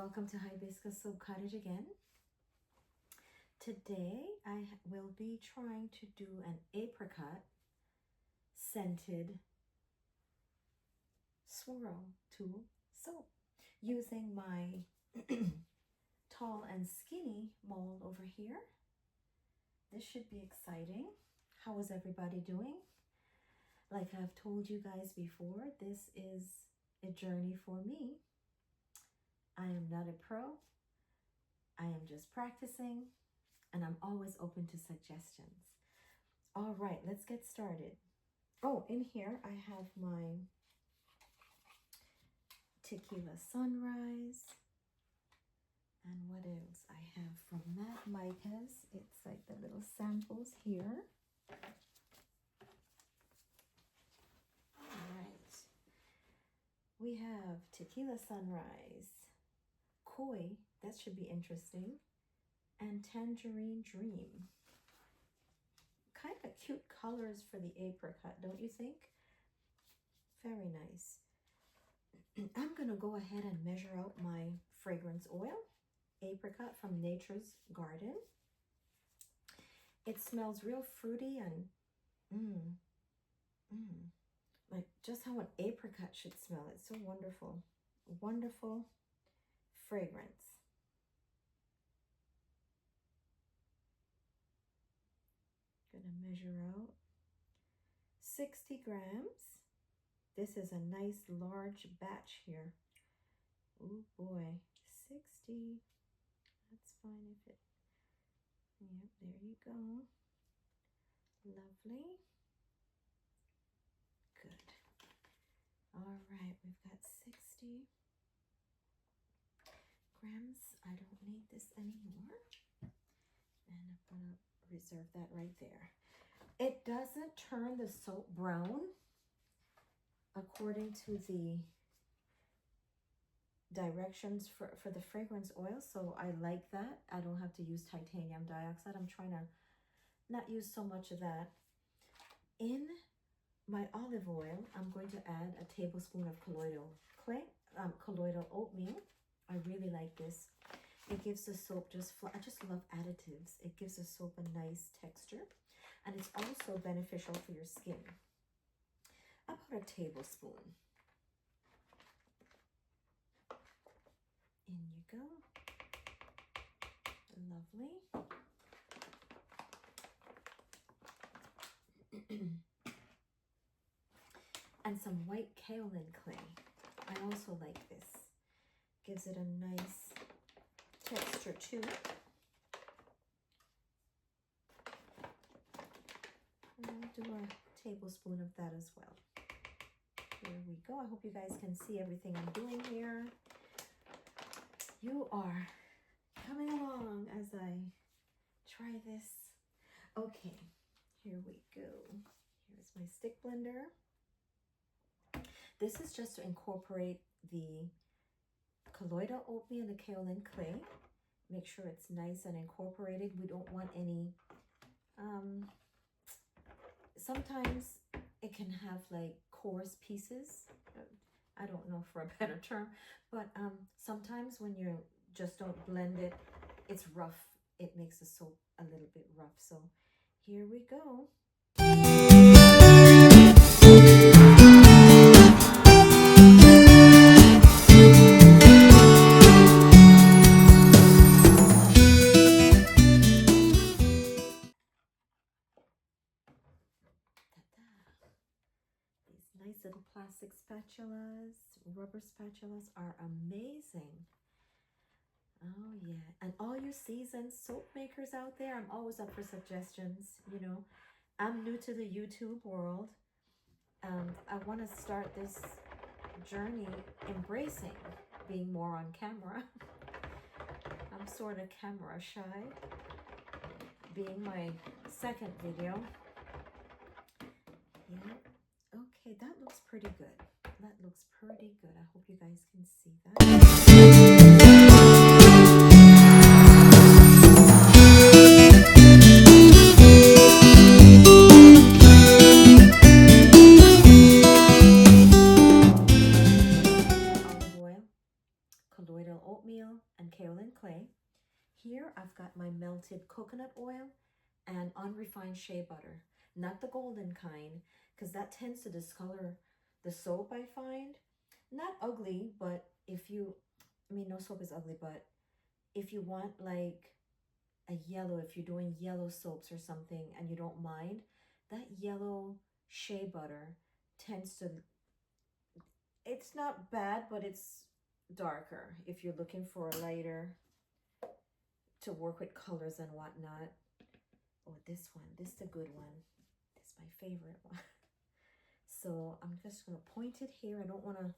welcome to Hibiscus Soap Cottage again. Today I will be trying to do an apricot scented swirl tool soap using my tall and skinny mold over here. This should be exciting. How is everybody doing? Like I've told you guys before, this is a journey for me. I am not a pro. I am just practicing, and I'm always open to suggestions. All right, let's get started. Oh, in here I have my Tequila Sunrise. And what else? I have from Mad Micas. It's like the little samples here. All right. We have Tequila Sunrise. Koi, that should be interesting, and Tangerine Dream. Kind of cute colors for the apricot, don't you think? Very nice. I'm going to go ahead and measure out my fragrance oil, Apricot from Nature's Garden. It smells real fruity and like just how an apricot should smell. It's so wonderful. Wonderful fragrance. Gonna measure out 60 grams. This is a nice large batch here. Oh boy, 60. That's fine if it, yep, there you go. Lovely. Good. All right, we've got 60 grams. I don't need this anymore. And I'm gonna reserve that right there. It doesn't turn the soap brown according to the directions for the fragrance oil, so I like that. I don't have to use titanium dioxide. I'm trying to not use so much of that. In my olive oil, I'm going to add a tablespoon of colloidal oatmeal. I really like this. It gives the soap I just love additives. It gives the soap a nice texture, and it's also beneficial for your skin. About a tablespoon. In you go. Lovely. And some white kaolin clay. I also like this. Gives it a nice texture too. And I'll do a tablespoon of that as well. Here we go. I hope you guys can see everything I'm doing here. You are coming along as I try this. Okay, here we go. Here's my stick blender. This is just to incorporate the colloidal oatmeal and the kaolin clay. Make sure it's nice and incorporated. We don't want any, sometimes it can have like coarse pieces. I don't know for a better term, but sometimes when you just don't blend it, it's rough. It makes the soap a little bit rough. So here we go. Nice little plastic spatulas, rubber spatulas are amazing. Oh yeah, and all you seasoned soap makers out there, I'm always up for suggestions. You know, I'm new to the YouTube world. I want to start this journey embracing being more on camera. I'm sort of camera shy, being my second video. Yeah. Okay, that looks pretty good. That looks pretty good. I hope you guys can see that. Olive oil, colloidal oatmeal, here, I've got my melted coconut oil and unrefined shea butter. Not the golden kind, because that tends to discolor the soap, I find. Not ugly, but if you, I mean, no soap is ugly, but if you want like a yellow, if you're doing yellow soaps or something and you don't mind, that yellow shea butter tends to, it's not bad, but it's darker if you're looking for a lighter to work with colors and whatnot. Oh, this one, this is a good one. This is my favorite one. So I'm just gonna point it here. I don't wanna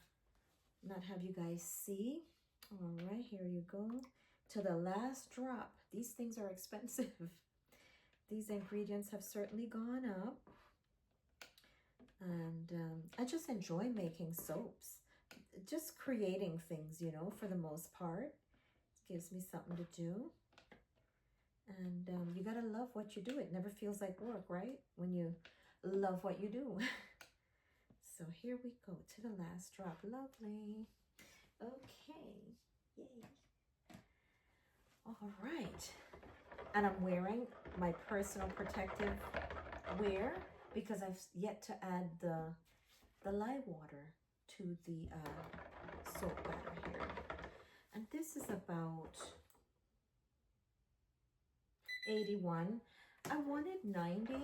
not have you guys see. All right, here you go. To the last drop. These things are expensive. These ingredients have certainly gone up. And I just enjoy making soaps. Just creating things, you know, for the most part. It gives me something to do. And you gotta love what you do. It never feels like work, right? When you love what you do. So here we go to the last drop. Lovely. Okay. Yay. All right. And I'm wearing my personal protective wear because I've yet to add the lye water to the soap batter here. And this is about 81. I wanted 90.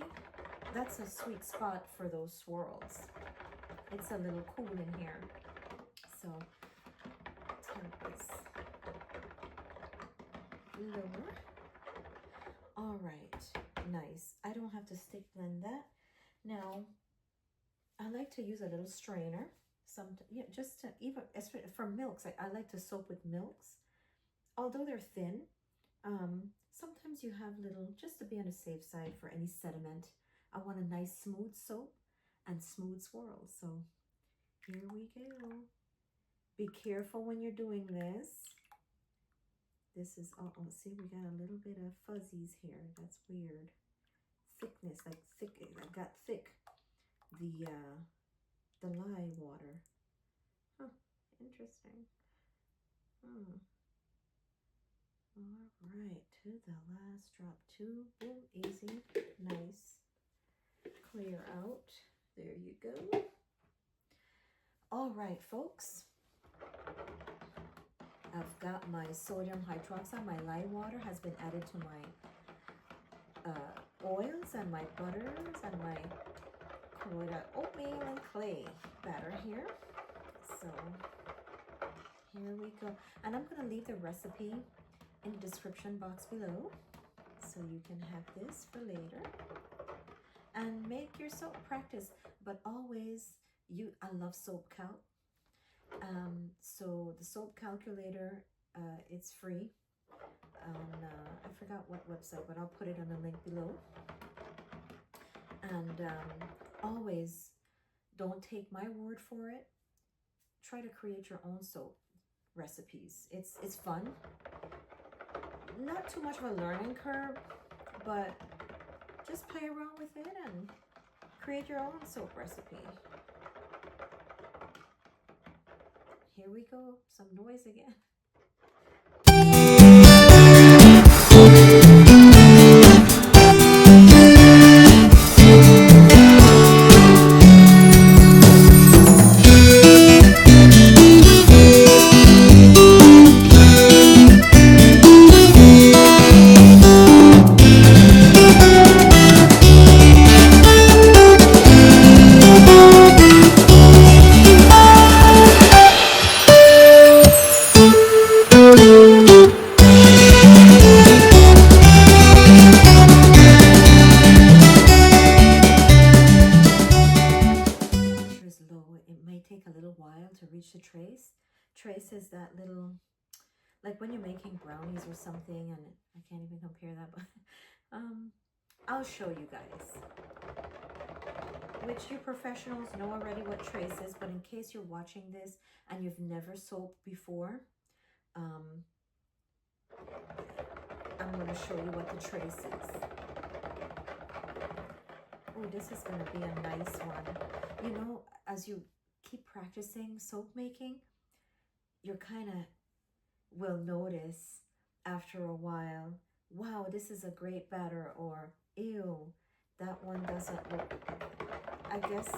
That's a sweet spot for those swirls. It's a little cool in here. So temp this lower. All right, nice. I don't have to stick blend that. Now, I like to use a little strainer. Yeah, just to, even for milks, I like to soak with milks. Although they're thin, sometimes you have little, just to be on the safe side for any sediment. I want a nice smooth soap and smooth swirls. So here we go. Be careful when you're doing this. This is, see, we got a little bit of fuzzies here. That's weird. Thickness, like thick, I got thick. The lye water. Huh, interesting. All right, to the last drop. Two, boom, easy, nice. Clear out. There you go. All right, folks. I've got my sodium hydroxide. My lye water has been added to my oils and my butters and my colloidal oatmeal and clay batter here. So here we go. And I'm going to leave the recipe in the description box below so you can have this for later. And make your soap practice. But always, I love soap calc. So the soap calculator, it's free. I forgot what website, but I'll put it on the link below. And always, don't take my word for it. Try to create your own soap recipes. It's fun. Not too much of a learning curve, but just play around with it and create your own soap recipe. Here we go, some noise again. Trace is that little, like when you're making brownies or something, and I can't even compare that, but I'll show you guys, which you professionals know already what trace is, but in case you're watching this and you've never soaped before, I'm going to show you what the trace is. Oh, this is going to be a nice one. You know, as you keep practicing soap making, you kind of will notice after a while, wow, this is a great batter, or ew, that one doesn't look, I guess,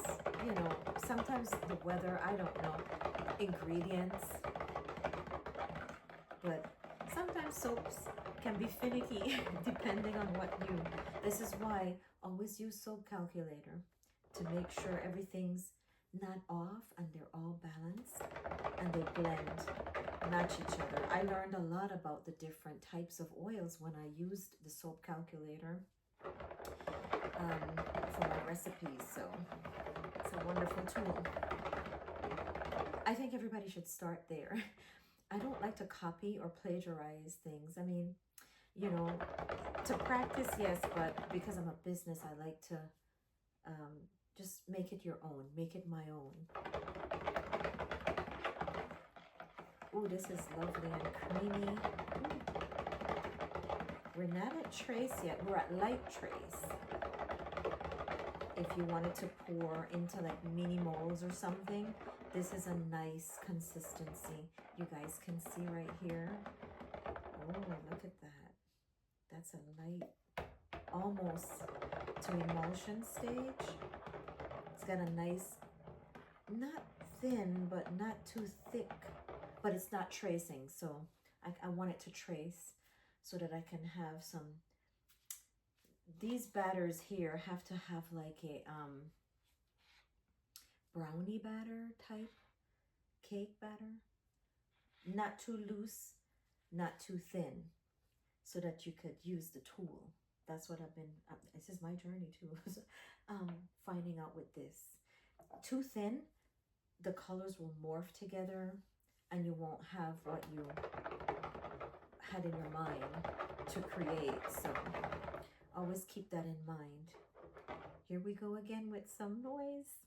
you know, sometimes the weather, I don't know, ingredients, but sometimes soaps can be finicky depending on what you, this is why always use soap calculator to make sure everything's not off and they're all balanced and they blend, match each other. I learned a lot about the different types of oils when I used the soap calculator for my recipes, so it's a wonderful tool. I think everybody should start there. I don't like to copy or plagiarize things. I mean, you know, to practice, yes, but because I'm a business, I like to just make it your own, make it my own. Ooh, this is lovely and creamy. Ooh. We're not at trace yet, we're at light trace. If you wanted to pour into like mini moles or something, this is a nice consistency. You guys can see right here. Oh, look at that. That's a light, almost to emulsion stage. It's got a nice, not thin, but not too thick, but it's not tracing. So I want it to trace so that I can have some, these batters here have to have like a brownie batter type, cake batter. Not too loose, not too thin, so that you could use the tool. That's what I've been, this is my journey too, finding out with this. Too thin, the colors will morph together and you won't have what you had in your mind to create. So always keep that in mind. Here we go again with some noise.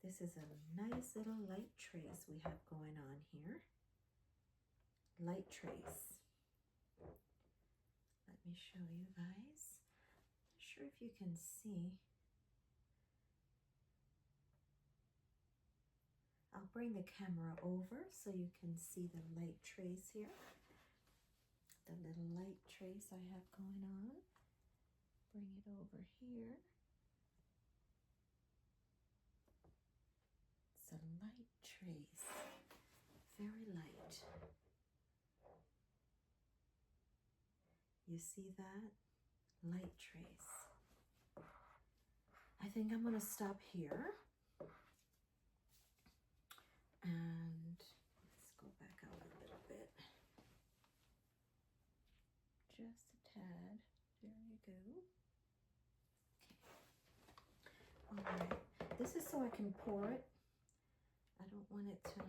This is a nice little light trace we have going on here. Light trace. Let me show you guys. Not sure if you can see. I'll bring the camera over so you can see the light trace here. The little light trace I have going on. Bring it over here. It's a light trace, very light. You see that? Light trace. I think I'm going to stop here. And let's go back out a little bit. Just a tad. There you go. Okay. All right. This is so I can pour it. I don't want it to,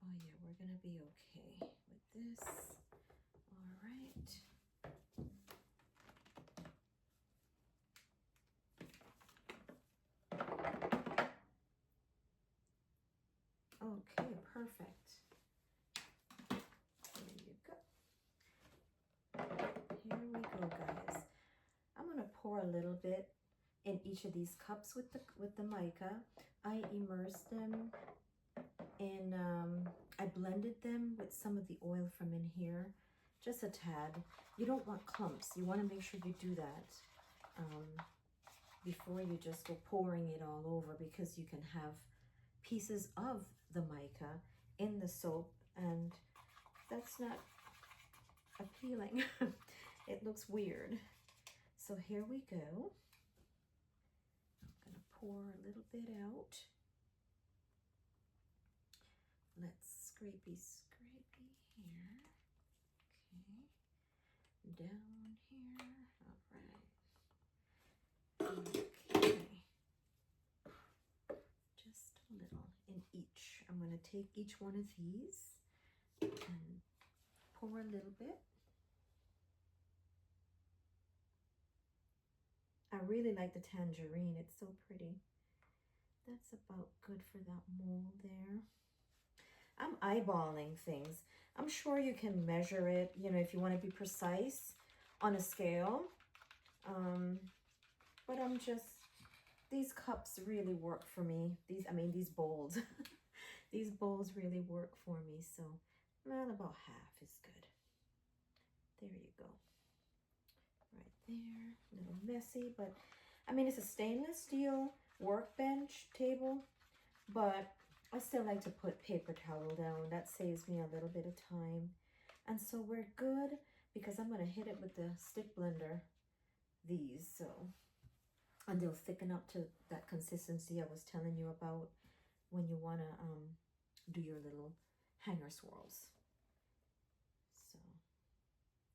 oh yeah, we're going to be okay with this. All right. Okay, perfect. There you go. Here we go, guys. I'm going to pour a little bit in each of these cups with the mica. I immersed them in, I blended them with some of the oil from in here, just a tad. You don't want clumps. You want to make sure you do that before you just go pouring it all over, because you can have pieces of the mica in the soap, and that's not appealing. It looks weird. So here we go. Pour a little bit out. Let's scrapey here. down here. All right. Okay. Just a little in each. I'm going to take each one of these and pour a little bit. I really like the tangerine. It's so pretty. That's about good for that mold there. I'm eyeballing things. I'm sure you can measure it, you know, if you want to be precise on a scale. But I'm just, these cups really work for me. These bowls. These bowls really work for me. So, well, about half is good. There you go. Right there. A little messy, but I mean, it's a stainless steel workbench table, but I still like to put paper towel down. That saves me a little bit of time. And so we're good because I'm going to hit it with the stick blender, these, so, and they'll thicken up to that consistency I was telling you about when you want to do your little hanger swirls. So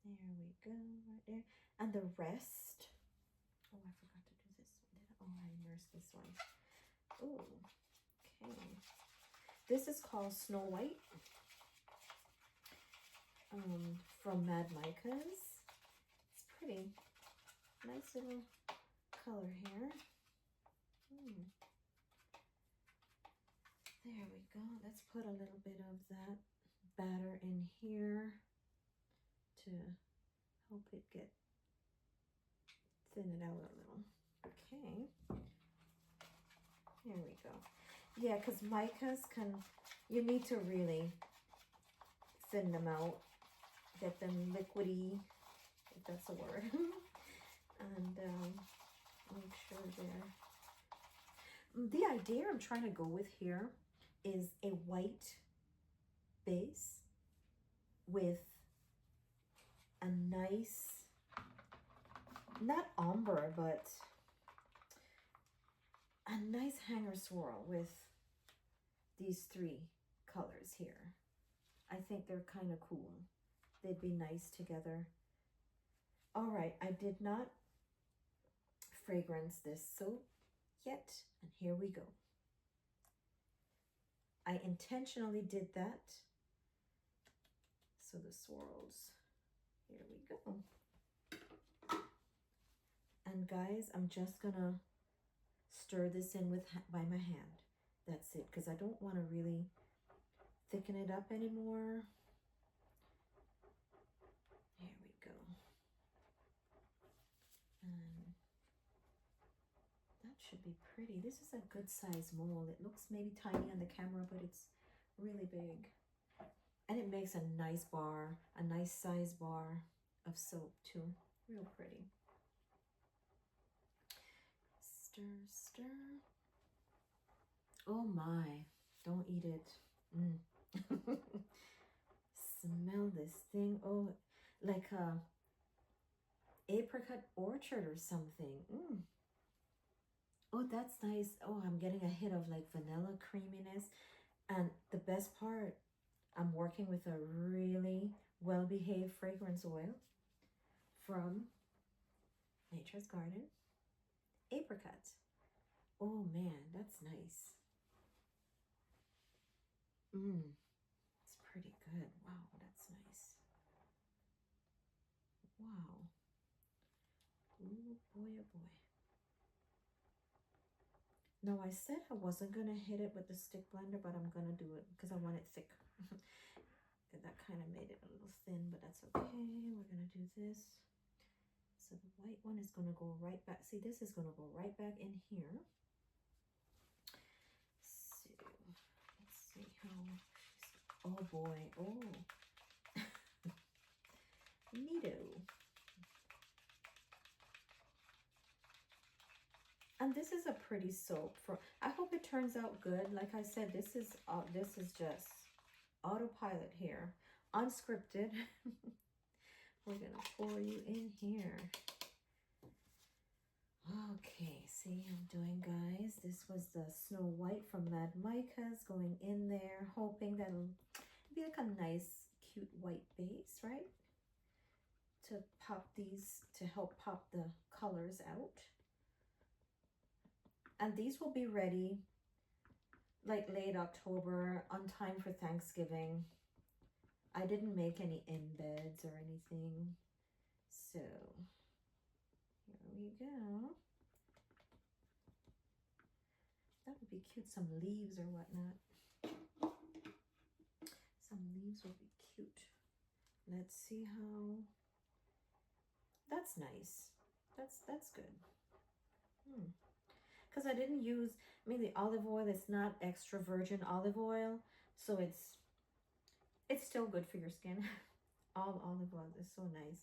there we go, right there. And the rest, oh, I forgot to do this one. Oh, I immersed this one. Oh, okay. This is called Snow White from Mad Micas. It's pretty. Nice little color here. There we go. Let's put a little bit of that batter in here to help it get thin it out a little. Okay. There we go. Yeah, because micas you need to really thin them out, get them liquidy, if that's a word, and make sure they're... The idea I'm trying to go with here is a white base with a nice, not ombre, but a nice hanger swirl with these three colors here. I think they're kind of cool. They'd be nice together. All right, I did not fragrance this soap yet, and here we go. I intentionally did that. So the swirls, here we go. And guys, I'm just gonna stir this in by my hand. That's it, because I don't want to really thicken it up anymore. Here we go. And that should be pretty. This is a good size mold. It looks maybe tiny on the camera, but it's really big. And it makes a nice bar, a nice size bar of soap too. Real pretty. Stir, stir. Oh my, don't eat it. Smell this thing. Oh, like a apricot orchard or something. Oh, that's nice. Oh, I'm getting a hit of like vanilla creaminess. And the best part, I'm working with a really well-behaved fragrance oil from Nature's Garden. Apricot. Oh man, that's nice. It's pretty good. Wow, that's nice. Wow. Oh boy, oh boy. Now I said I wasn't gonna hit it with the stick blender, but I'm gonna do it because I want it thick. That kind of made it a little thin, but that's okay. We're gonna do this. So the white one is gonna go right back. See, this is gonna go right back in here. So let's see how. Oh boy! Oh, neato. And this is a pretty soap. I hope it turns out good. Like I said, this is just autopilot here, unscripted. We're gonna pour you in here. Okay, see how I'm doing, guys. This was the Snow White from Mad Micas going in there, hoping that'll be like a nice, cute white base, right? to pop these to help pop the colors out. And these will be ready like late October, on time for Thanksgiving. I didn't make any embeds or anything. So here we go. That would be cute, some leaves or whatnot. Some leaves would be cute. Let's see how, that's nice. That's good. Because I didn't use, I mean, the olive oil, it's not extra virgin olive oil, so it's still good for your skin. All olive oil is so nice.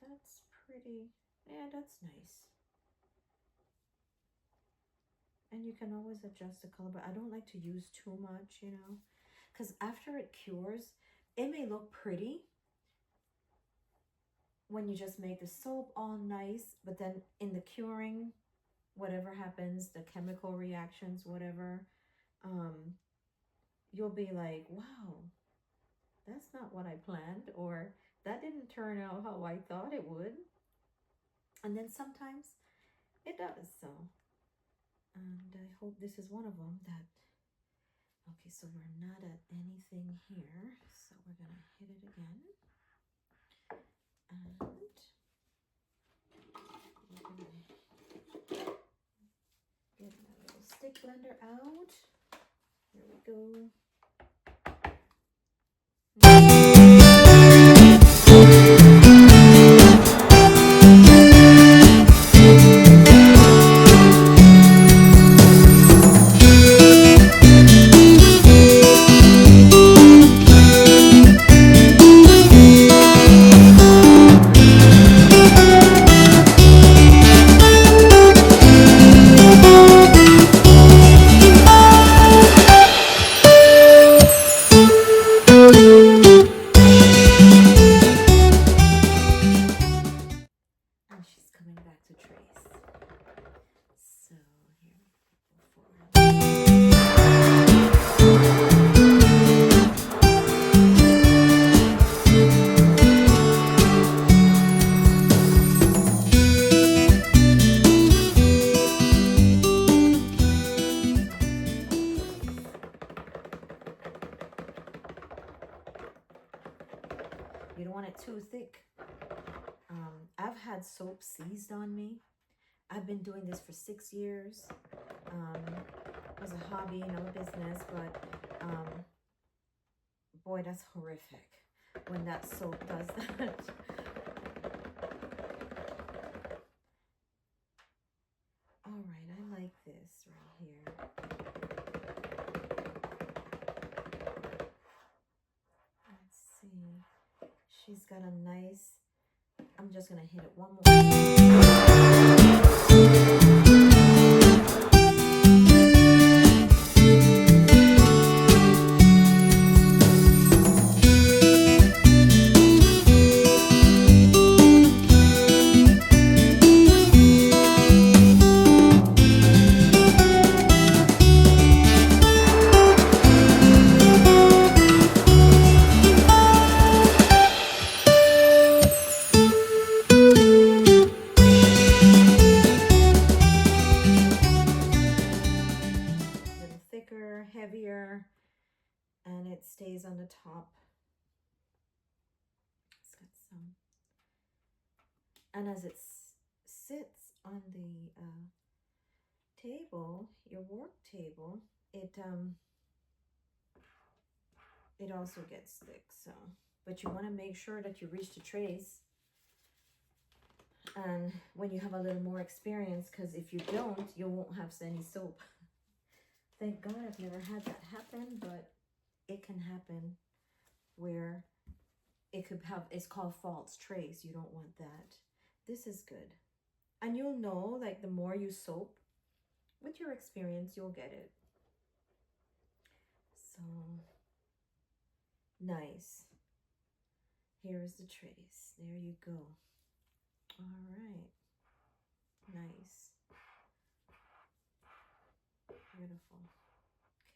That's pretty, yeah, that's nice. And you can always adjust the color, but I don't like to use too much, you know, because after it cures, it may look pretty when you just make the soap all nice, but then in the curing, whatever happens, the chemical reactions, whatever, you'll be like, wow, that's not what I planned, or that didn't turn out how I thought it would. And then sometimes it does. So, and I hope this is one of them that, okay, so we're not at anything here, so we're gonna hit it again, and we're gonna get my little stick blender out. Here we go. You don't want it too thick. I've had soap seized on me. I've been doing this for 6 years. It was a hobby, no business, but boy, that's horrific when that soap does that. All right, I like this right here. Let's see. She's got a nice, I'm just going to hit it one more. Heavier, and it stays on the top. It's got some, and as it sits on the table, your work table, it also gets thick. So, but you want to make sure that you reach the trace, and when you have a little more experience, because if you don't, you won't have any soap. Thank God I've never had that happen, but it can happen where it could have, it's called false trace. You don't want that. This is good. And you'll know, like, the more you soap, with your experience, you'll get it. So, nice. Here's the trace. There you go. All right. Nice. Beautiful.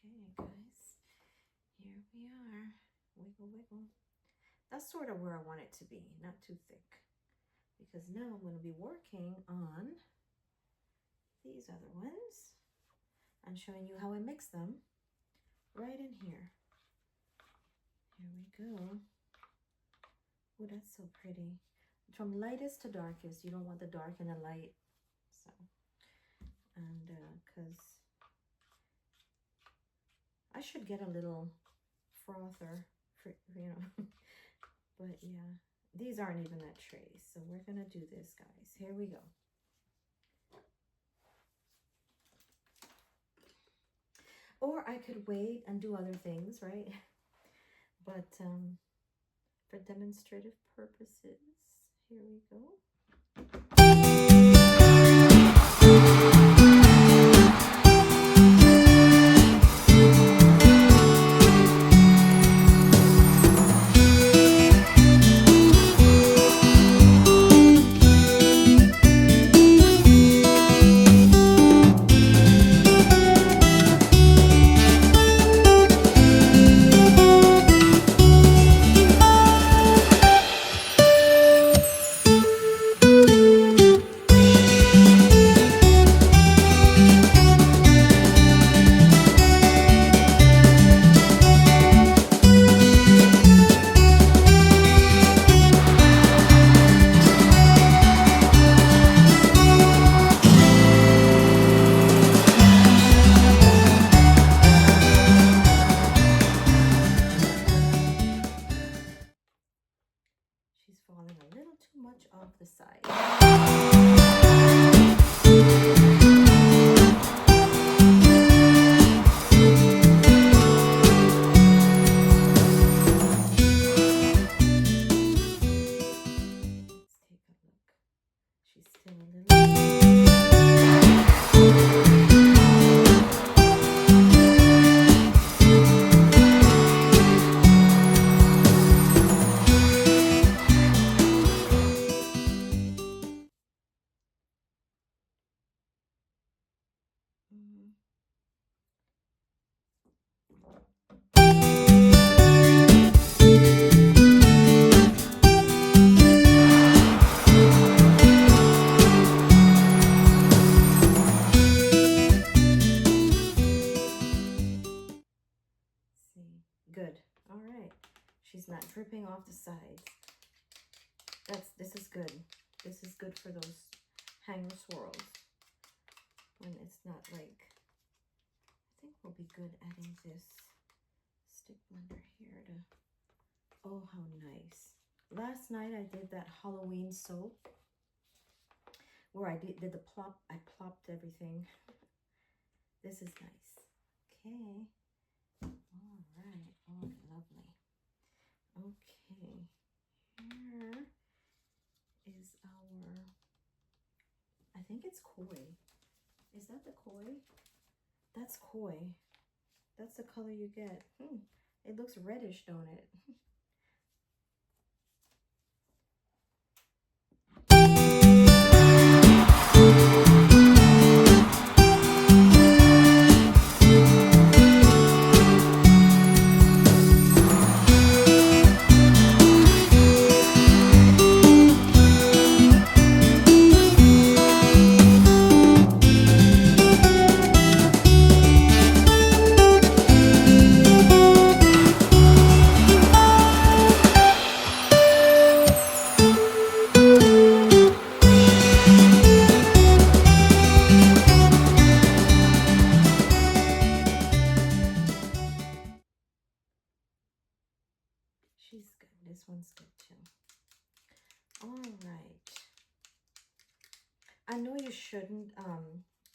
Okay, guys, here we are. Wiggle, wiggle. That's sort of where I want it to be, not too thick. Because now I'm going to be working on these other ones. I'm showing you how I mix them right in here. Here we go. Oh, that's so pretty. From lightest to darkest. You don't want the dark and the light. So, and because I should get a little frother, for, you know. But yeah, these aren't even that trace. So we're going to do this, guys. Here we go. Or I could wait and do other things, right? But for demonstrative purposes, here we go. She's falling a little too much off the side. Let's take a look. She's still a little... Good. All right. She's not dripping off the sides. This is good. This is good for those hanger swirls. When it's not like, I think we'll be good adding this stick blender here to, oh, how nice. Last night I did that Halloween soap where I did the plop, I plopped everything. This is nice. Okay. All right. Oh, lovely. Okay. Here is our, I think it's koi. Is that the koi? That's koi. That's the color you get. It looks reddish, don't it? She's good. This one's good too. All right. I know you shouldn't.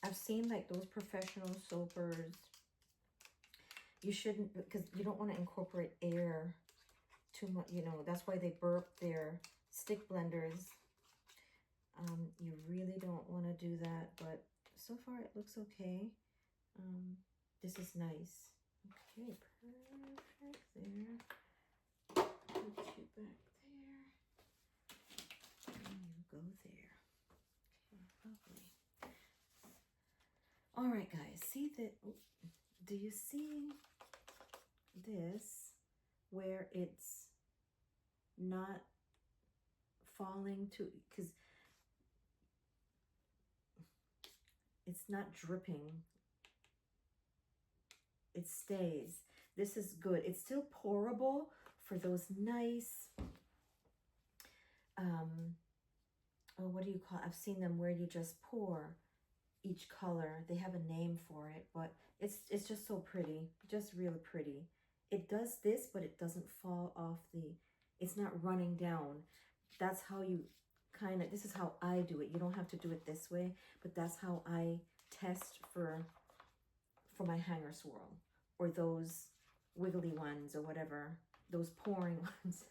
I've seen like those professional soapers. You shouldn't, because you don't want to incorporate air too much. You know, that's why they burp their stick blenders. You really don't want to do that, but so far it looks okay. This is nice. Okay, perfect there. Put you back there. And you go there. Okay, lovely. All right, guys. See that? Do you see this where it's not falling to, because it's not dripping. It stays. This is good. It's still pourable for those nice, oh, what do you call it? I've seen them where you just pour each color. They have a name for it, but it's just so pretty, just really pretty. It does this, but it doesn't fall off the, it's not running down. That's how you kind of, this is how I do it. You don't have to do it this way, but that's how I test for my hanger swirl, or those wiggly ones, or whatever, those pouring ones.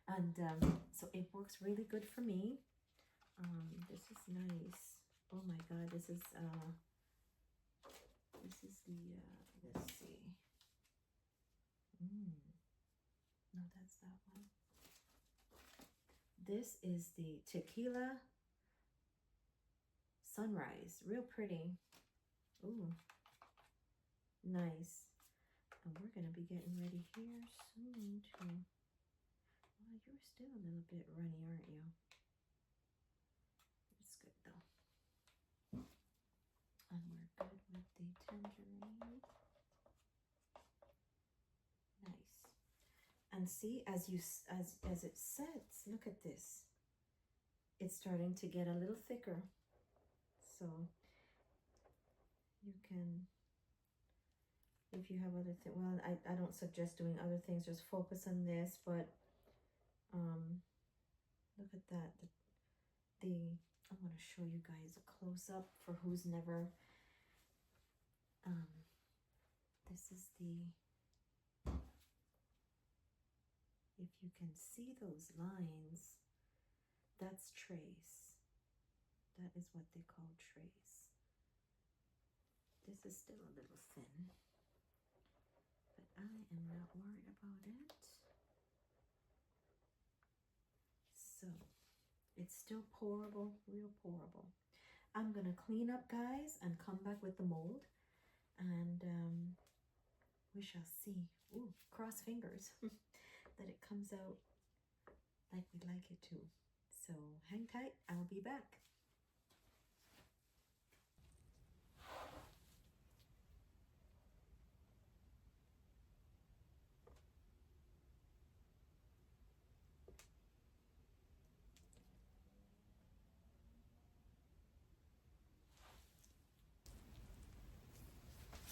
And so it works really good for me. This is nice. Oh my God, this is the, let's see. No, that's that one. This is the Tequila Sunrise. Real pretty. Ooh, nice. And we're going to be getting ready here soon to, well, you're still a little bit runny, aren't you? It's good though. And we're good with the tangerine. Nice. And see, as it sets, look at this. It's starting to get a little thicker. So you can, if you have other things, well, I don't suggest doing other things, just focus on this, but look at that. I want to show you guys a close-up for who's never, this is the, if you can see those lines, that's trace. That is what they call trace. This is still a little thin, but I am not worried about it. So it's still pourable, real pourable. I'm gonna clean up, guys, and come back with the mold, and we shall see. Ooh, cross fingers that it comes out like we'd like it to. So hang tight, I'll be back.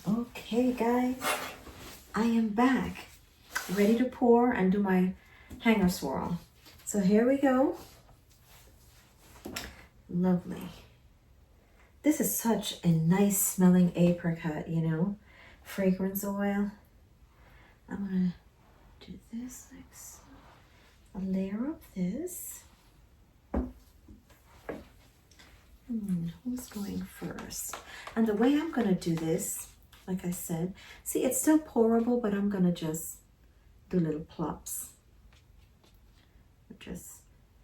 Okay, guys, I am back, ready to pour and do my hanger swirl. So here we go. Lovely. This is such a nice smelling apricot, you know, fragrance oil. I'm gonna do this like so. A layer of this. Who's going first? And the way I'm gonna do this, like I said, see, it's still pourable, but I'm gonna just do little plops. Just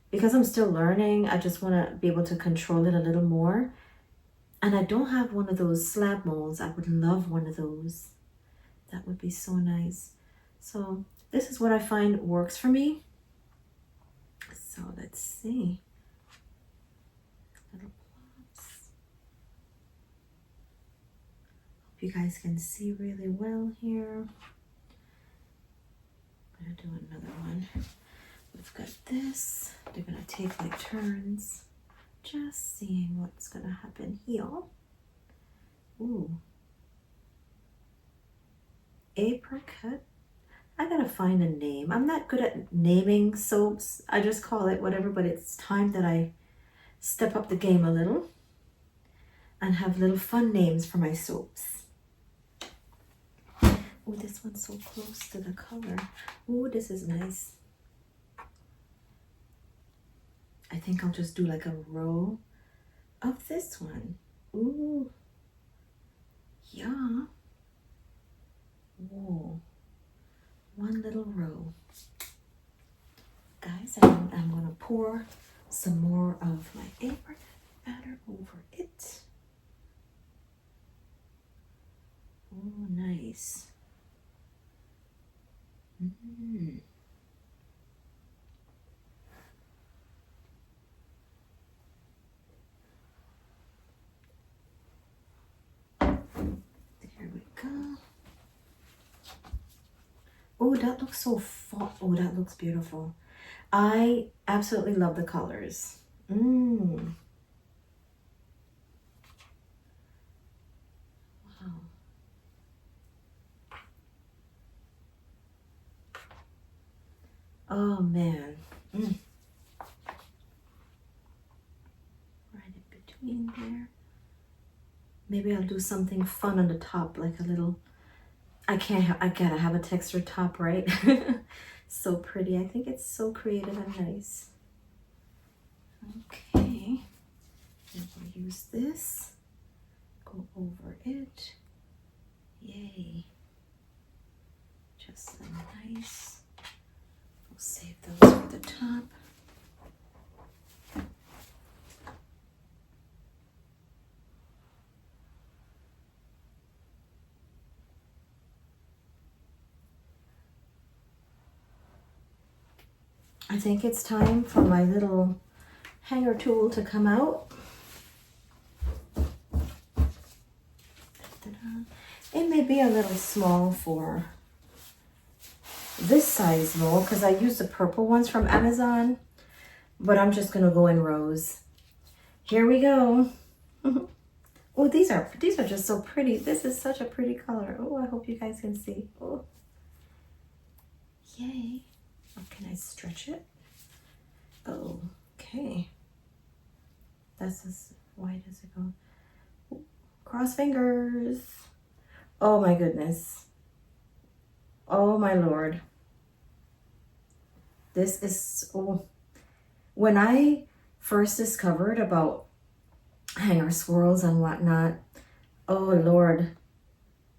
because I'm still learning, I just want to be able to control it a little more. And I don't have one of those slab molds. I would love one of those. That would be so nice. So this is what I find works for me. So let's see. Little plops. Hope you guys can see really well here. I'm gonna do another one. We've got this. They're gonna take like turns. Just seeing what's gonna happen here. Ooh. Apricot. I gotta find a name. I'm not good at naming soaps. I just call it whatever, but it's time that I step up the game a little and have little fun names for my soaps. Oh, this one's so close to the color. Oh, this is nice. I think I'll just do like a row of this one. Ooh. Yeah. Whoa. One little row. Guys, I'm going to pour some more of my apricot batter over it. Oh, nice. Oh, that looks so fall. Oh, that looks beautiful. I absolutely love the colors. Wow. Oh man. Right in between there. Maybe I'll do something fun on the top, like a little, I gotta have a texture top, right? So pretty. I think it's so creative and nice. Okay. And we'll use this. Go over it. Yay. Just so nice. We'll save those for the top. I think it's time for my little hanger tool to come out. It may be a little small for this size mold because I used the purple ones from Amazon, but I'm just gonna go in rows. Here we go. Oh, these are just so pretty. This is such a pretty color. Oh, I hope you guys can see. Oh, yay. Oh, can I stretch it? Oh, okay. That's as wide as it goes. Oh, cross fingers. Oh my goodness. Oh my Lord. This is, oh, when I first discovered about hanger swirls and whatnot, oh Lord,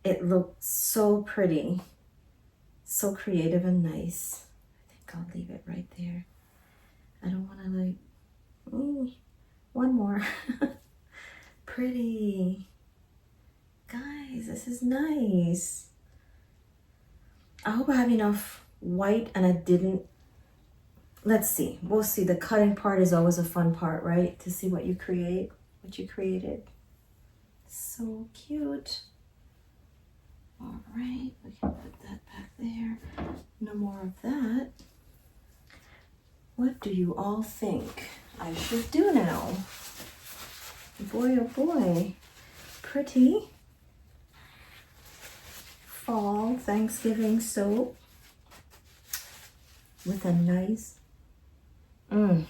it looked so pretty, so creative and nice. I think I'll leave it right there. I don't want to like, one more. Pretty. Guys, this is nice. I hope I have enough white and I didn't. Let's see. We'll see. The cutting part is always a fun part, right? To see what you create, what you created. So cute. All right, we can put that back there. No more of that. What do you all think I should do now? Boy, oh boy. Pretty fall Thanksgiving soap with a nice, very,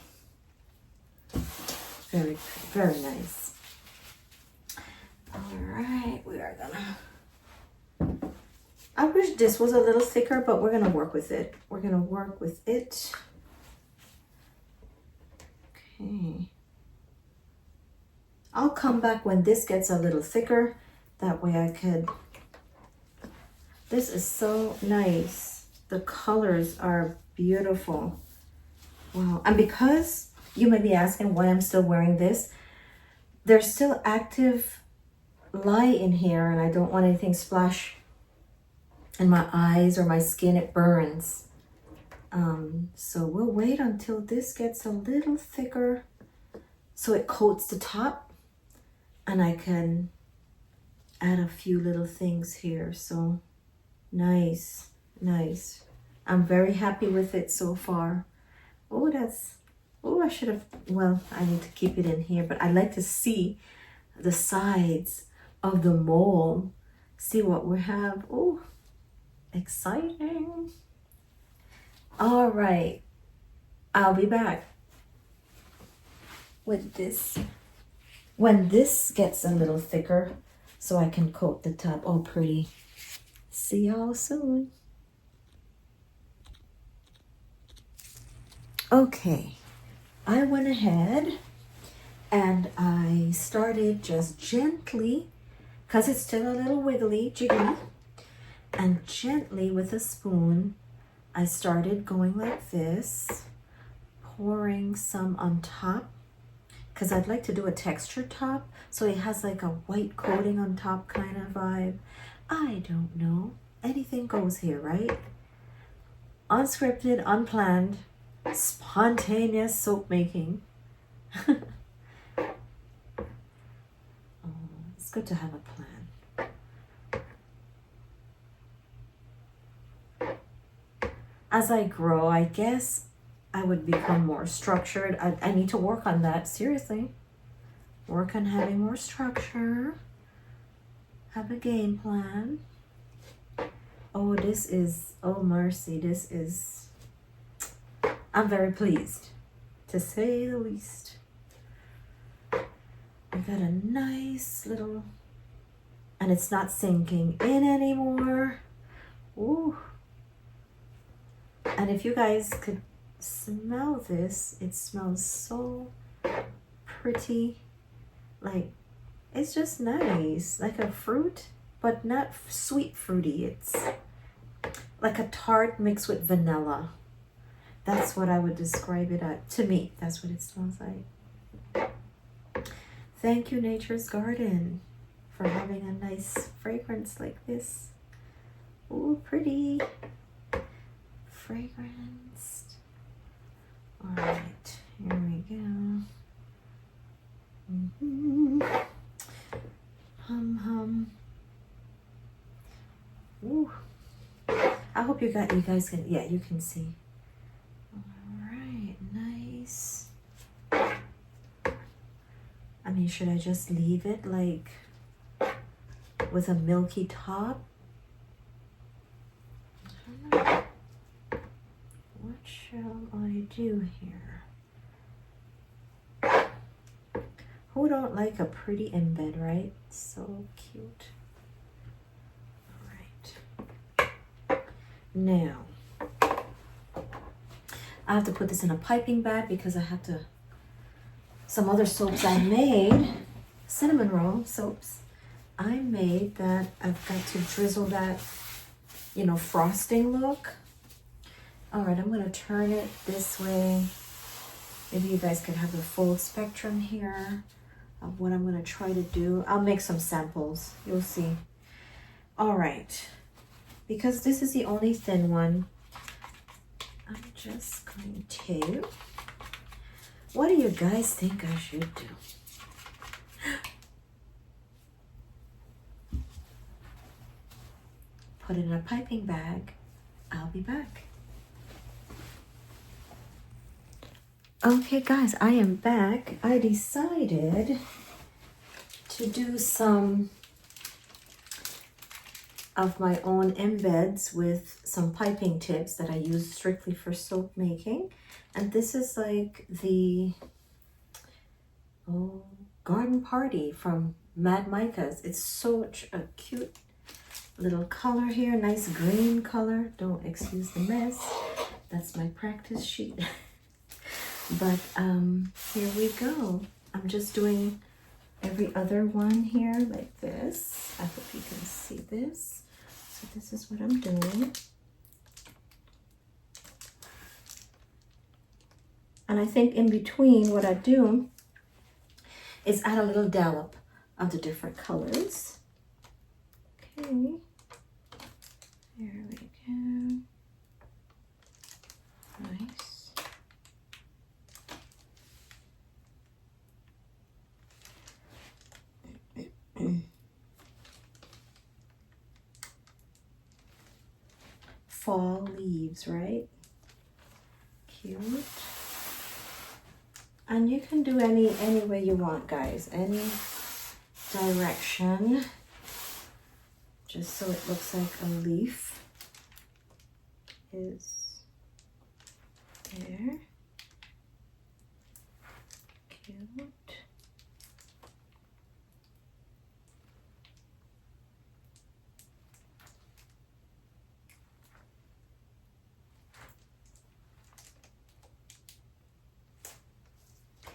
very nice. All right, we are gonna, I wish this was a little thicker, but we're gonna work with it. We're gonna work with it. Okay. I'll come back when this gets a little thicker. That way I could, this is so nice. The colors are beautiful. Wow. And because you may be asking why I'm still wearing this, there's still active light in here and I don't want anything splash in my eyes or my skin. It burns. So we'll wait until this gets a little thicker so it coats the top and I can add a few little things here. So nice, nice. I'm very happy with it so far. Oh, I should have, well, I need to keep it in here, but I like to see the sides of the mold, see what we have. Oh, exciting. All right, I'll be back with this when this gets a little thicker so I can coat the top. Oh, pretty. See y'all soon. Okay, I went ahead and I started just gently, because it's still a little wiggly, jiggly, and gently with a spoon, I started going like this, pouring some on top, because I'd like to do a textured top, so it has like a white coating on top kind of vibe. I don't know. Anything goes here, right? Unscripted, unplanned, spontaneous soap making. It's good to have a plan. as I grow, I guess I would become more structured. I need to work on that, seriously. Work on having more structure. Have a game plan. Oh, this is, oh mercy, this is, I'm very pleased, to say the least. I got a nice little, and it's not sinking in anymore. Ooh. And if you guys could smell this, it smells so pretty. Like, it's just nice, like a fruit, but not sweet fruity. It's like a tart mixed with vanilla. That's what I would describe it at. To me, that's what it smells like. Thank you, Nature's Garden, for having a nice fragrance like this. Ooh, pretty. Fragranced. All right, here we go. Hum hum. Ooh. I hope you guys can, yeah, you can see. All right, nice. I mean, should I just leave it like with a milky top? I don't know. What shall I do here? Who don't like a pretty embed, right? So cute. Now, I have to put this in a piping bag because I have to, some other soaps I made, cinnamon roll soaps, I made that I've got to drizzle that, you know, frosting look. All right, I'm going to turn it this way. Maybe you guys can have the full spectrum here of what I'm going to try to do. I'll make some samples. You'll see. All right. Because this is the only thin one, I'm just going to, what do you guys think I should do? Put it in a piping bag. I'll be back. Okay guys, I am back. I decided to do some of my own embeds with some piping tips that I use strictly for soap making. And this is like the garden party from Mad Micas. It's such a cute little color here, nice green color. Don't excuse the mess. That's my practice sheet. But here we go. I'm just doing every other one here like this. I hope you can see this. So this is what I'm doing. And I think in between what I do is add a little dollop of the different colors. Okay. There we go. Nice. Fall leaves, right? Cute. And you can do any way you want, guys. Any direction. Just so it looks like a leaf is there. Cute.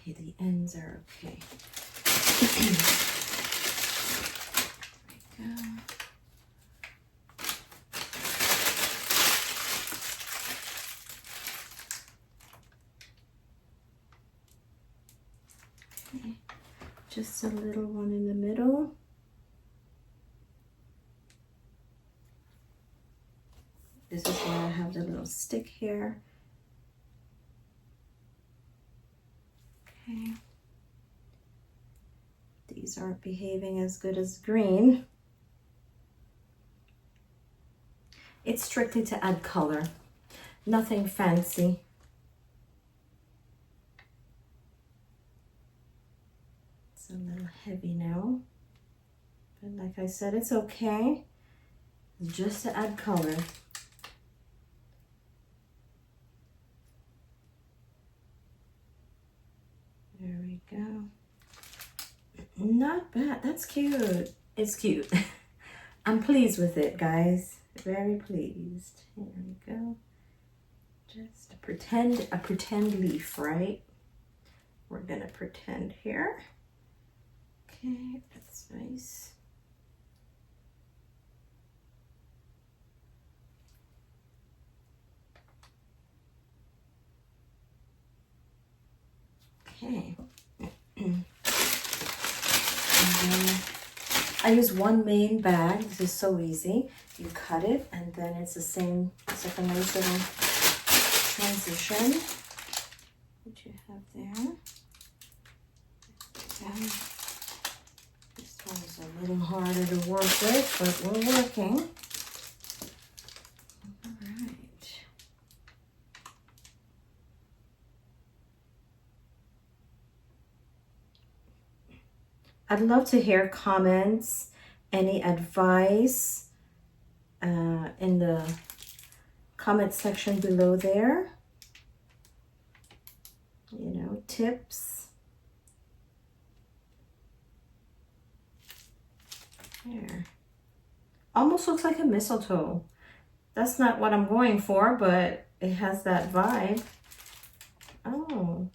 Okay, the ends are okay. There we go. Okay, just a little one in the middle. This is why I have the little stick here. Okay. These aren't behaving as good as green. It's strictly to add color. Nothing fancy. It's a little heavy now. But like I said, it's okay. Just to add color. There we go. Not bad. That's cute. It's cute. I'm pleased with it, guys. Very pleased. Here we go. Just a pretend leaf, right? We're gonna pretend here. Okay, that's nice. Okay. And then I use one main bag. This is so easy. You cut it, and then it's the same. It's like a nice little transition. What you have there. Okay. This one's a little harder to work with, but we're working. All right. I'd love to hear comments, any advice in the comment section below there. You know, tips. There. Almost looks like a mistletoe. That's not what I'm going for, but it has that vibe. Oh.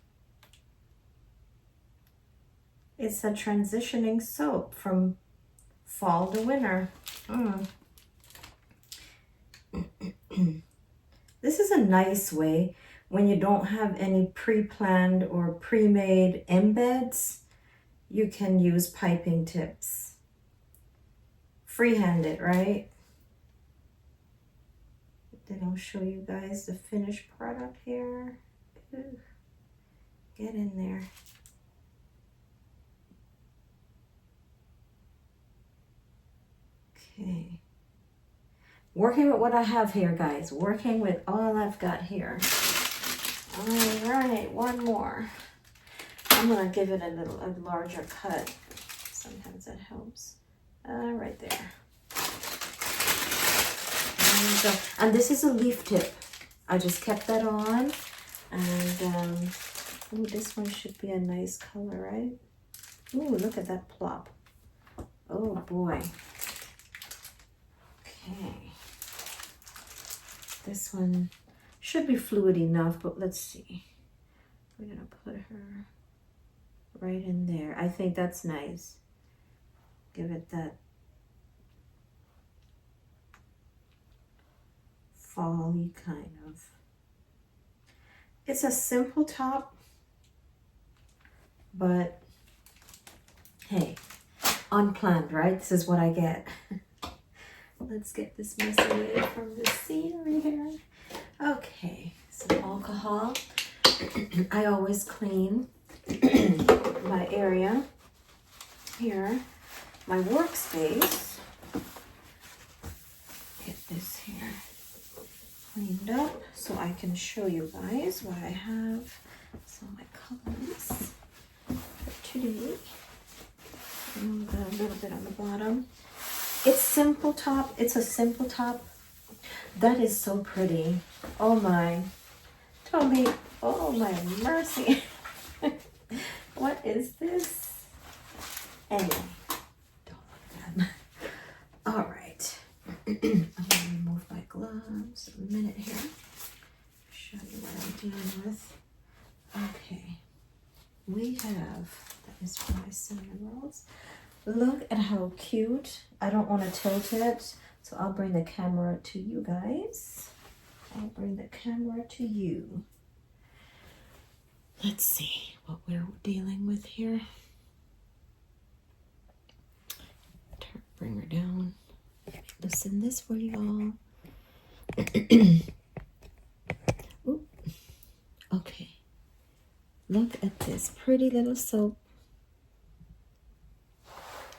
It's a transitioning soap from fall to winter. This is a nice way when you don't have any pre-planned or pre-made embeds. You can use piping tips. Freehand it, right? Then I'll show you guys the finished product here. Ooh. Get in there. Okay. Working with what I have here, guys. Working with all I've got here. All right, one more. I'm gonna give it a larger cut. Sometimes that helps. Right there. There we go. And this is a leaf tip. I just kept that on. And ooh, this one should be a nice color, right? Ooh, look at that plop. Oh boy. Okay. This one should be fluid enough, but let's see. We're gonna put her right in there. I think that's nice. Give it that fall-y kind of. It's a simple top, but hey, unplanned, right? This is what I get. Let's get this mess away from the scenery here. Okay, some alcohol. I always clean my area here. My workspace. Get this here cleaned up so I can show you guys what I have. Some of my colors for today. And a little bit on the bottom. It's simple top. It's a simple top. That is so pretty. Oh my. Toby. Oh my mercy. What is this? Anyway. All right. I'm going to remove my gloves a minute here. Show you what I'm dealing with. Okay. We have, that is for my cinnamon rolls. Look at how cute. I don't want to tilt it, so I'll bring the camera to you guys. I'll bring the camera to you. Let's see what we're dealing with here. Bring her down. Loosen this for y'all. Okay. Look at this pretty little soap.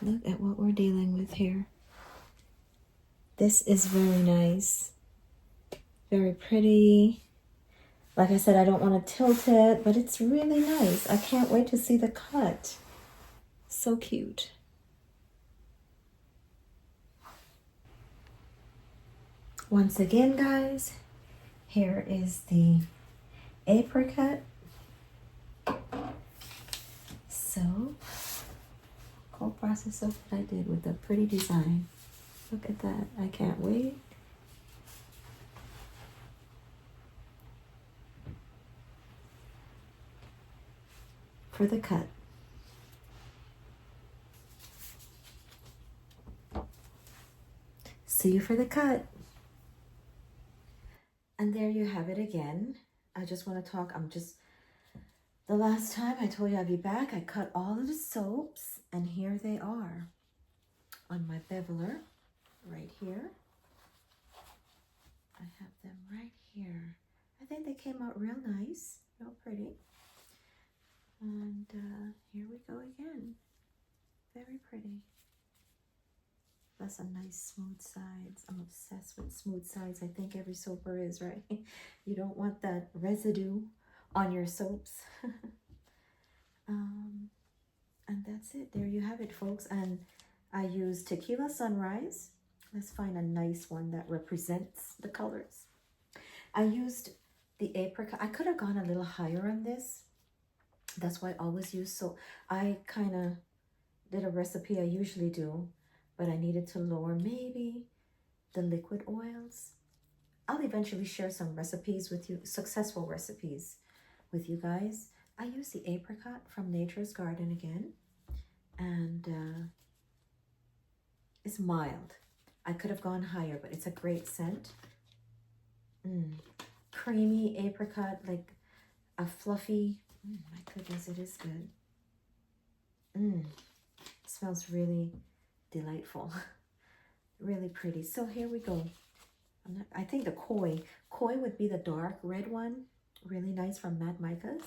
Look at what we're dealing with here. This is very nice. Very pretty. Like I said, I don't want to tilt it, but it's really nice. I can't wait to see the cut. So cute. Once again, guys, here is the apricot soap. Cold process soap that I did with a pretty design. Look at that. I can't wait. For the cut. See you for the cut. And there you have it again. I just want to talk. The last time I told you I'd be back, I cut all of the soaps, and here they are on my beveler right here. I have them right here. I think they came out real nice, real pretty. And here we go again. Very pretty. That's a nice smooth sides. I'm obsessed with smooth sides. I think every soaper is, right? You don't want that residue on your soaps. And that's it. There you have it, folks. And I use Tequila Sunrise. Let's find a nice one that represents the colors. I used the apricot. I could have gone a little higher on this. That's why I always use. So I kind of did a recipe I usually do, but I needed to lower maybe the liquid oils. I'll eventually share some recipes with you, successful recipes with you guys. I use the apricot from Nature's Garden again, and it's mild. I could have gone higher, but it's a great scent. Creamy apricot, like a fluffy, my goodness, it is good. It smells really delightful. Really pretty. So here we go. I think the koi would be the dark red one. Really nice from Mad Micas.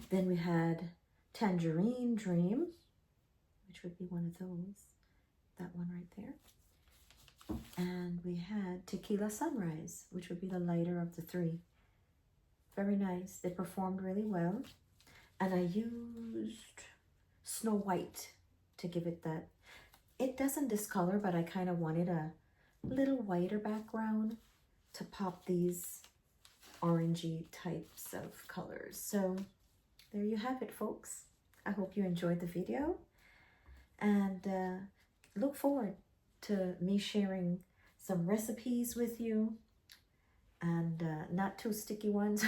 Then we had Tangerine Dream, which would be one of those. That one right there. And we had Tequila Sunrise, which would be the lighter of the three. Very nice. They performed really well. And I used Snow White to give it that. It doesn't discolor, but I kind of wanted a little whiter background to pop these orangey types of colors. So there you have it, folks. I hope you enjoyed the video, and look forward to me sharing some recipes with you, and not too sticky ones.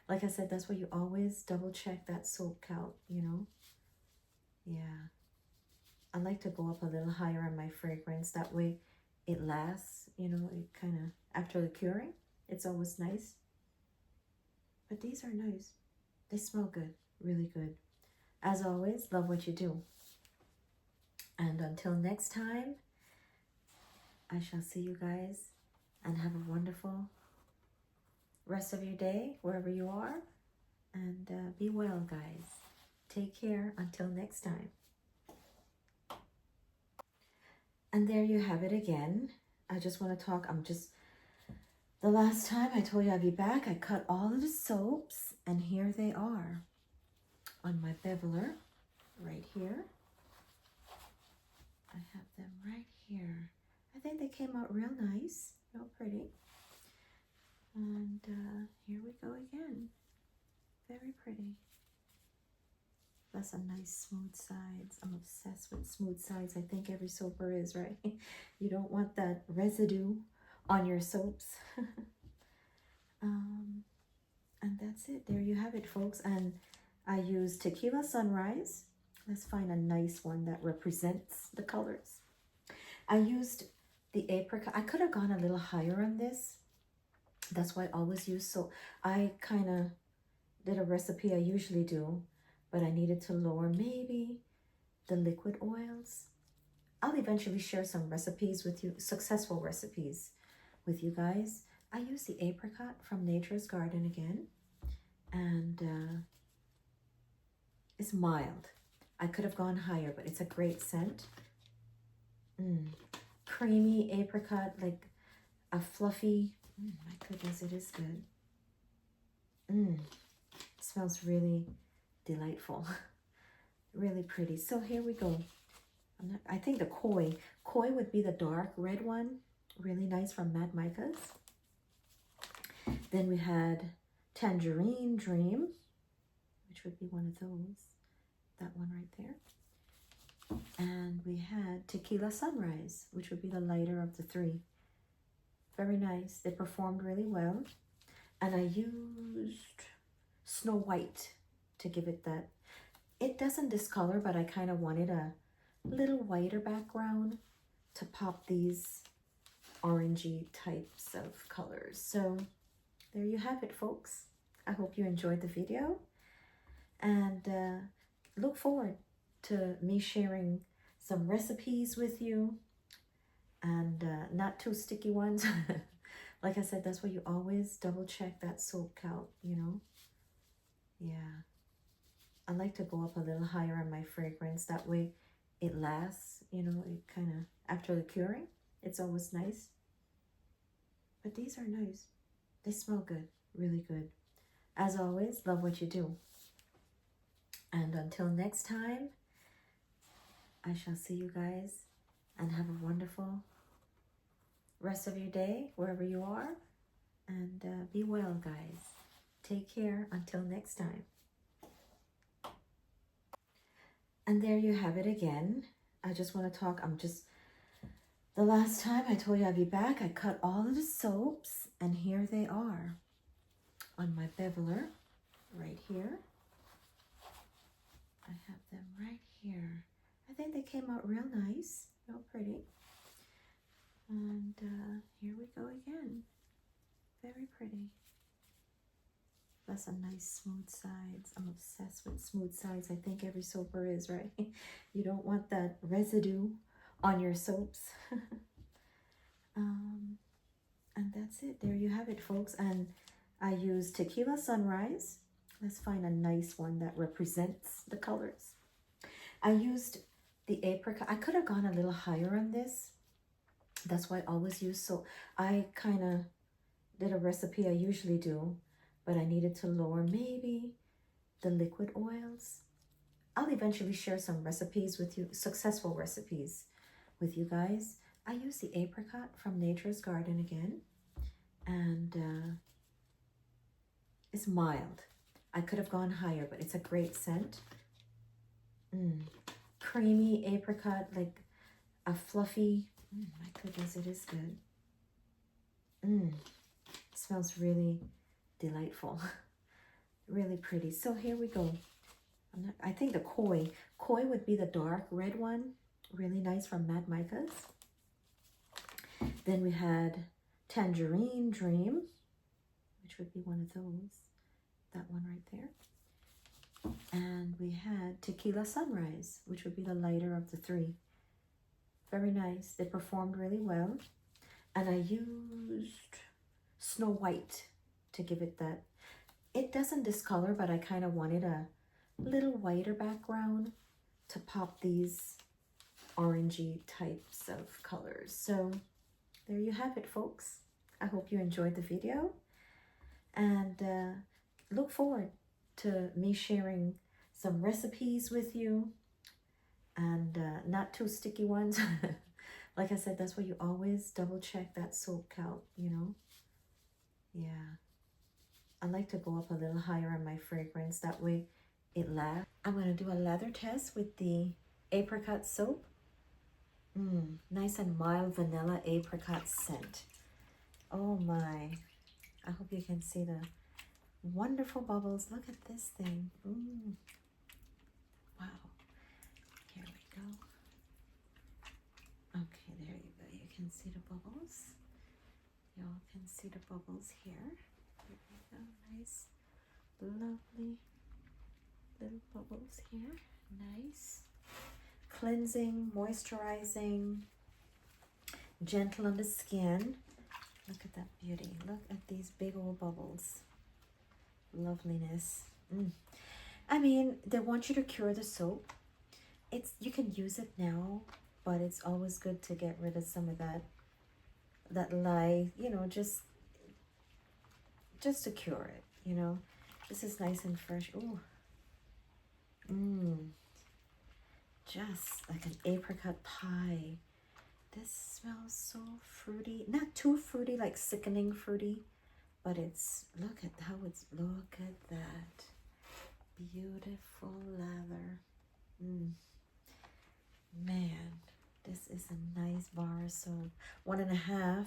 Like I said, that's why you always double check that soap count, you know. Yeah, I like to go up a little higher on my fragrance. That way it lasts, you know. It kind of, after the curing, it's always nice. But these are nice. They smell good, really good. As always, love what you do. And until next time, I shall see you guys, and have a wonderful rest of your day, wherever you are. And be well, guys. Take care until next time. And there you have it again. I just want to talk. The last time I told you I'd be back, I cut all of the soaps, and here they are on my beveler right here. I have them right here. I think they came out real nice, real pretty. And here we go again. Very pretty. That's a nice smooth sides. I'm obsessed with smooth sides. I think every soaper is, right? You don't want that residue on your soaps. And that's it. There you have it, folks. And I use Tequila Sunrise. Let's find a nice one that represents the colors. I used the apricot. I could have gone a little higher on this. That's why I always use. So I kind of did a recipe I usually do, but I needed to lower maybe the liquid oils. I'll eventually share some recipes with you, successful recipes with you guys. I use the apricot from Nature's Garden again, and it's mild. I could have gone higher, but it's a great scent. Creamy apricot, like a fluffy, my goodness, it is good. It smells really delightful. Really pretty. So here we go. I think the koi would be the dark red one. Really nice from Mad Micas. Then we had Tangerine Dream, which would be one of those. That one right there. And we had Tequila Sunrise, which would be the lighter of the three. Very nice. They performed really well. And I used Snow White to give it that. It doesn't discolor, but I kind of wanted a little whiter background to pop these orangey types of colors. So there you have it, folks. I hope you enjoyed the video, and look forward to me sharing some recipes with you, and not too sticky ones. Like I said, that's why you always double check that soap count, you know. Yeah, I like to go up a little higher on my fragrance. That way it lasts, you know, it kind of, after the curing, it's always nice. But these are nice. They smell good, really good. As always, love what you do. And until next time, I shall see you guys, and have a wonderful rest of your day, wherever you are. And be well, guys. Take care until next time. And there you have it again. I just want to talk. The last time I told you I'd be back, I cut all of the soaps, and here they are on my beveler right here. I have them right here. I think they came out real nice, real pretty. And here we go again. Very pretty. That's a nice smooth sides. I'm obsessed with smooth sides. I think every soaper is, right? You don't want that residue on your soaps. And that's it. There you have it, folks. And I use Tequila Sunrise. Let's find a nice one that represents the colors. I used the Apricot. I could have gone a little higher on this. That's why I always use. So I kind of did a recipe I usually do, but I needed to lower maybe the liquid oils. I'll eventually share some recipes with you, successful recipes with you guys. I use the Apricot from Nature's Garden again, and it's mild. I could have gone higher, but it's a great scent. Creamy apricot, like a fluffy, my goodness, it is good. It smells really delightful. Really pretty. So here we go. I think the koi would be the dark red one. Really nice from Mad Micas. Then we had Tangerine Dream, which would be one of those. That one right there. And we had Tequila Sunrise, which would be the lighter of the three. Very nice. They performed really well. And I used Snow White to give it that. It doesn't discolor, but I kind of wanted a little whiter background to pop these orangey types of colors. So there you have it, folks. I hope you enjoyed the video, and look forward to me sharing some recipes with you, and not too sticky ones. Like I said, that's why you always double check that soap count, you know. Yeah, I like to go up a little higher on my fragrance. That way it lasts. I'm going to do a lather test with the apricot soap. Nice and mild vanilla apricot scent. Oh my, I hope you can see the wonderful bubbles. Look at this thing. Wow. Here we go. Okay, there you go. You can see the bubbles. Y'all can see the bubbles here. Here we go. Nice, lovely little bubbles here. Nice. Cleansing, moisturizing, gentle on the skin. Look at that beauty. Look at these big old bubbles. Loveliness. I mean, they want you to cure the soap. You can use it now, but it's always good to get rid of some of that that lie, you know, just to cure it, you know. This is nice and fresh. Ooh. Just like an apricot pie. This smells so fruity. Not too fruity, like sickening fruity, but it's, look at that. Beautiful lather. Man, this is a nice bar of soap. 1.5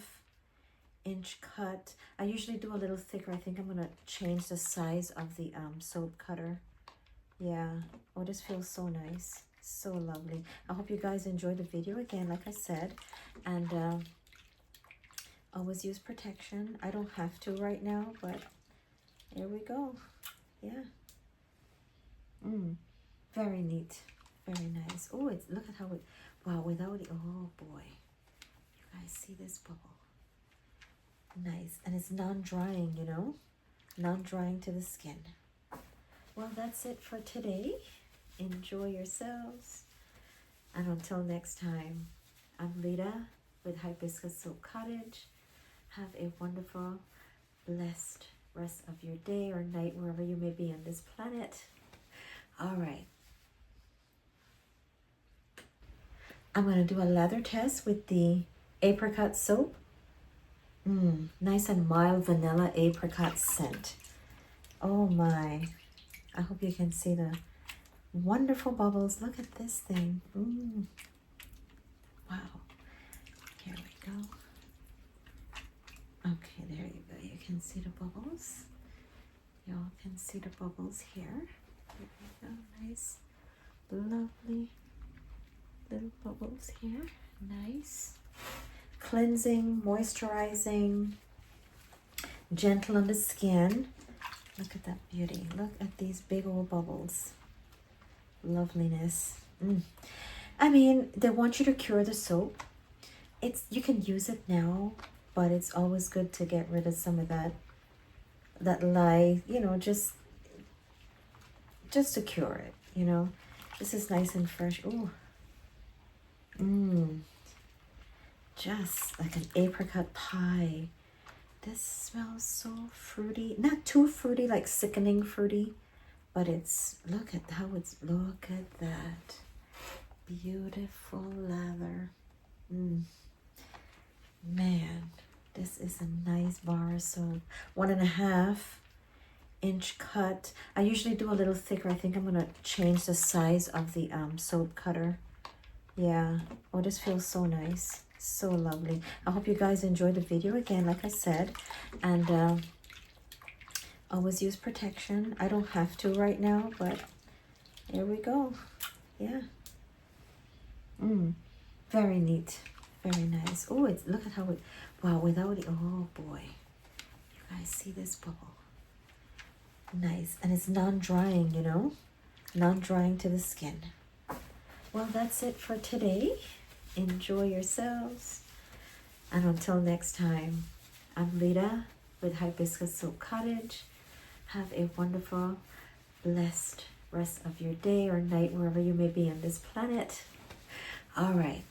inch cut. I usually do a little thicker. I think I'm gonna change the size of the soap cutter. Yeah. Oh, this feels so nice. So lovely. I hope you guys enjoyed the video again, like I said. And always use protection. I don't have to right now, but here we go. Yeah. Very neat. Very nice. Oh, it's, look at how it, wow, without it, oh boy. You guys see this bubble? Nice. And it's non-drying, you know? Non-drying to the skin. Well, that's it for today. Enjoy yourselves. And until next time, I'm Lita with Hibiscus Soap Cottage. Have a wonderful, blessed rest of your day or night, wherever you may be on this planet. All right. I'm going to do a lather test with the apricot soap. Nice and mild vanilla apricot scent. Oh my. I hope you can see the wonderful bubbles. Look at this thing. Wow. Here we go. Okay, there you go. You can see the bubbles. Y'all can see the bubbles here. There we go. Nice, lovely little bubbles here. Nice. Cleansing, moisturizing, gentle on the skin. Look at that beauty. Look at these big old bubbles. Loveliness. I mean, they want you to cure the soap. You can use it now, but it's always good to get rid of some of that lye, you know, just to cure it, you know. This is nice and fresh. Ooh. Just like an apricot pie. This smells so fruity. Not too fruity, like sickening fruity, but it's, look at that. Beautiful lather. Man, this is a nice bar of soap. 1.5 inch cut. I usually do a little thicker. I think I'm gonna change the size of the soap cutter. Yeah. Oh, this feels so nice. So lovely. I hope you guys enjoyed the video again, like I said. And always use protection. I don't have to right now, but here we go. Yeah. Very neat. Very nice. Oh, it's, look at how it, wow, without it, oh boy. You guys see this bubble? Nice. And it's non-drying, you know? Non-drying to the skin. Well, that's it for today. Enjoy yourselves. And until next time, I'm Lita with Hibiscus Soap Cottage. Have a wonderful, blessed rest of your day or night, wherever you may be on this planet. All right.